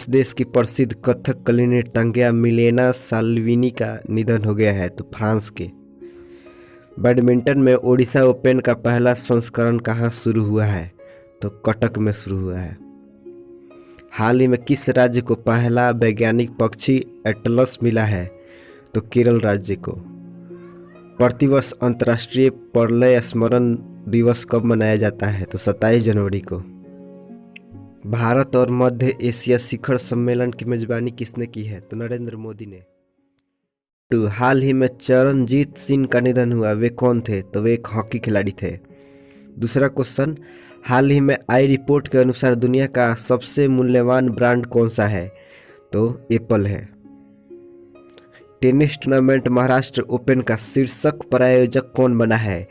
किस देश की प्रसिद्ध कथकली नर्तकिया मिलेना साल्विनी का निधन हो गया है? तो फ्रांस के। बैडमिंटन में ओडिशा ओपन का पहला संस्करण कहाँ शुरू हुआ है? तो कटक में शुरू हुआ है। हाल ही में किस राज्य को पहला वैज्ञानिक पक्षी एटलस मिला है? तो केरल राज्य को। प्रतिवर्ष अंतर्राष्ट्रीय प्रलय स्मरण दिवस कब मनाया जाता है? तो 27 जनवरी को। भारत और मध्य एशिया शिखर सम्मेलन की मेजबानी किसने की है? तो नरेंद्र मोदी ने। हाल ही में चरणजीत सिंह का निधन हुआ, वे कौन थे? तो वे एक हॉकी खिलाड़ी थे। दूसरा क्वेश्चन, हाल ही में आई रिपोर्ट के अनुसार दुनिया का सबसे मूल्यवान ब्रांड कौन सा है? तो एप्पल है। टेनिस टूर्नामेंट महाराष्ट्र ओपन का शीर्षक प्रायोजक कौन बना है?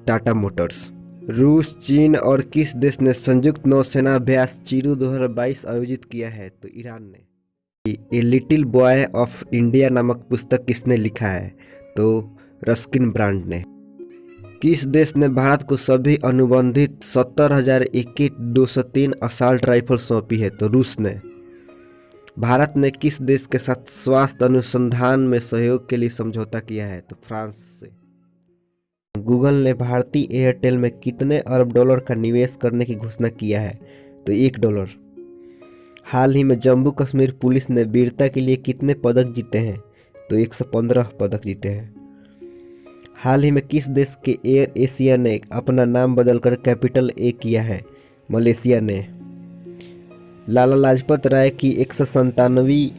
टाटा मोटर्स। रूस, चीन और किस देश ने संयुक्त नौसेना अभ्यास चिरू 2022 आयोजित किया है? तो ईरान ने। A little boy of India नामक पुस्तक किसने लिखा है? तो रस्किन ब्रांड ने। किस देश ने भारत को सभी अनुबंधित 70,000 AK-203 असॉल्ट राइफल सौंपी है? तो रूस ने। भारत ने किस देश के साथ स्वास्थ्य अनुसंधान में सहयोग के लिए समझौता किया है? तो फ्रांस से। गूगल ने भारतीय एयरटेल में कितने अरब डॉलर का निवेश करने की घोषणा किया है? तो $1। हाल ही में जम्मू कश्मीर पुलिस ने वीरता के लिए कितने पदक जीते हैं? तो 115 पदक जीते हैं। हाल ही में किस देश के एयर एशिया ने अपना नाम बदलकर कैपिटल ए किया है? मलेशिया ने। लाला लाजपत राय की 197वीं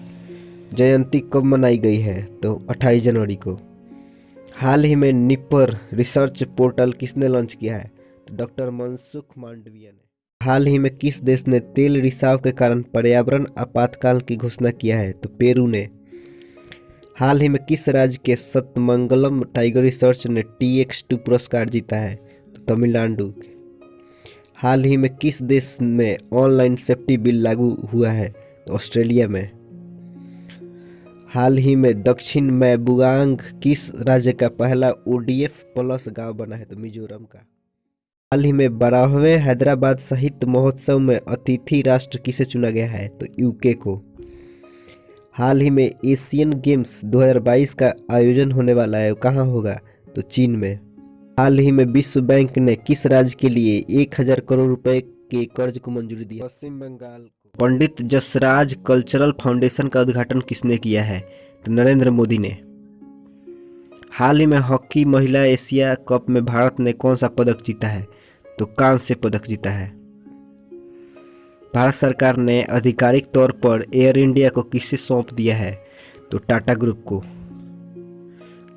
जयंती कब मनाई गई है? तो 28 जनवरी को। हाल ही में निपर रिसर्च पोर्टल किसने लॉन्च किया है? तो डॉक्टर मनसुख मांडविया ने। हाल ही में किस देश ने तेल रिसाव के कारण पर्यावरण आपातकाल की घोषणा किया है? तो पेरू ने। हाल ही में किस राज्य के सतमंगलम टाइगर रिसर्च ने TX2 पुरस्कार जीता है? तो तमिलनाडु के। हाल ही में किस देश में ऑनलाइन सेफ्टी बिल लागू हुआ है? तो ऑस्ट्रेलिया में। हाल ही में दक्षिण मैबुगांग किस राज्य का पहला ODF प्लस गांव बना है? तो मिजोरम का। हाल ही में 12वें हैदराबाद साहित्य महोत्सव में अतिथि राष्ट्र किसे चुना गया है? तो UK को। हाल ही में एशियन गेम्स 2022 का आयोजन होने वाला है, कहाँ होगा? तो चीन में। हाल ही में विश्व बैंक ने किस राज्य के लिए 1000 करोड़ रुपए के कर्ज को मंजूरी दी? पश्चिम बंगाल को। पंडित जसराज कल्चरल फाउंडेशन का उद्घाटन किसने किया है? तो नरेंद्र मोदी ने। हाल ही में हॉकी महिला एशिया कप में भारत ने कौन सा पदक जीता है? तो कांस्य पदक जीता है। भारत सरकार ने आधिकारिक तौर पर एयर इंडिया को किसे सौंप दिया है? तो टाटा ग्रुप को।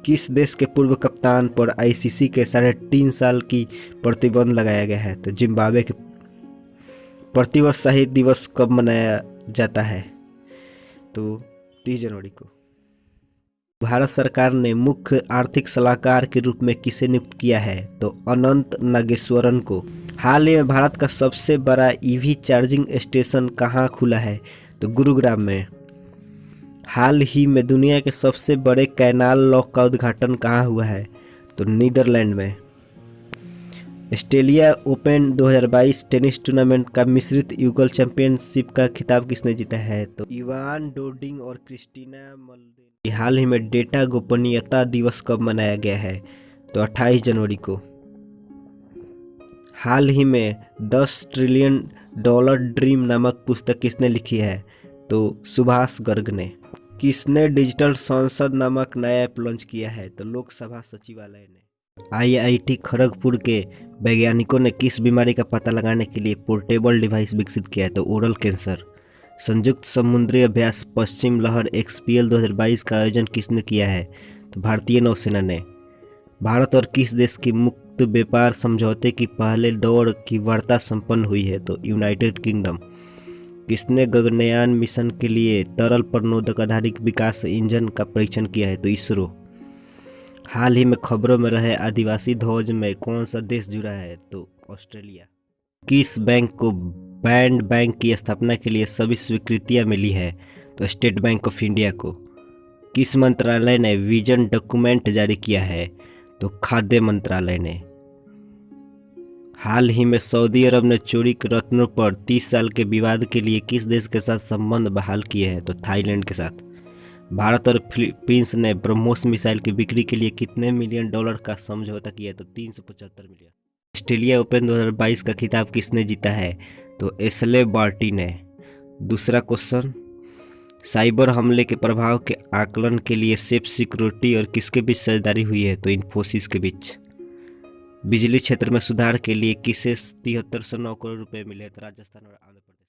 किस देश के पूर्व कप्तान पर ICC के 3.5 साल की प्रतिबंध लगाया गया है? तो जिम्बाब्वे के। प्रतिवर्ष शहीद दिवस कब मनाया जाता है? तो 30 जनवरी को। भारत सरकार ने मुख्य आर्थिक सलाहकार के रूप में किसे नियुक्त किया है? तो अनंत नागेश्वरन को। हाल ही में भारत का सबसे बड़ा EV चार्जिंग स्टेशन कहाँ खुला है? तो गुरुग्राम में। हाल ही में दुनिया के सबसे बड़े कैनाल लॉक का उद्घाटन कहाँ हुआ है? तो नीदरलैंड में। ऑस्ट्रेलिया ओपन 2022 टेनिस टूर्नामेंट का मिश्रित युगल चैंपियनशिप का खिताब किसने जीता है? तो इवान डोडिंग और क्रिस्टीना मल्देन। हाल ही में डेटा गोपनीयता दिवस कब मनाया गया है? तो 28 जनवरी को। हाल ही में $10 ट्रिलियन ड्रीम नामक पुस्तक किसने लिखी है? तो सुभाष गर्ग ने। किसने डिजिटल संसद नामक नया ऐप लॉन्च किया है? तो लोकसभा सचिवालय ने। IIT खड़गपुर के वैज्ञानिकों ने किस बीमारी का पता लगाने के लिए पोर्टेबल डिवाइस विकसित किया है? तो ओरल कैंसर। संयुक्त समुद्री अभ्यास पश्चिम लहर XPL 2022 का आयोजन किसने किया है? तो भारतीय नौसेना ने। भारत और किस देश की मुक्त व्यापार समझौते की पहले दौर की वार्ता संपन्न हुई है? तो यूनाइटेड किंगडम। किसने गगनयान मिशन के लिए तरल प्रणोदक आधारित विकास इंजन का परीक्षण किया है? तो इसरो। हाल ही में खबरों में रहे आदिवासी ध्वज में कौन सा देश जुड़ा है? तो ऑस्ट्रेलिया। किस बैंक को बैंड बैंक की स्थापना के लिए सभी स्वीकृतियां मिली है? तो स्टेट बैंक ऑफ इंडिया को। किस मंत्रालय ने विजन डॉक्यूमेंट जारी किया है? तो खाद्य मंत्रालय ने। हाल ही में सऊदी अरब ने चोरी के रत्नों पर 30 साल के विवाद के लिए किस देश के साथ संबंध बहाल किए हैं? तो थाईलैंड के साथ। भारत और फिलीपींस ने ब्रह्मोस मिसाइल की बिक्री के लिए कितने मिलियन डॉलर का समझौता किया है? तो 375 मिलियन। ऑस्ट्रेलिया ओपन 2022 का खिताब किसने जीता है? तो एशले बार्टी ने। दूसरा क्वेश्चन, साइबर हमले के प्रभाव के आकलन के लिए सेफ सिक्योरिटी और किसके बीच साझेदारी हुई है? तो इन्फोसिस के बीच। बिजली क्षेत्र में सुधार के लिए किसे 7309 करोड़ रुपए मिले? तो राजस्थान और आंध्र प्रदेश।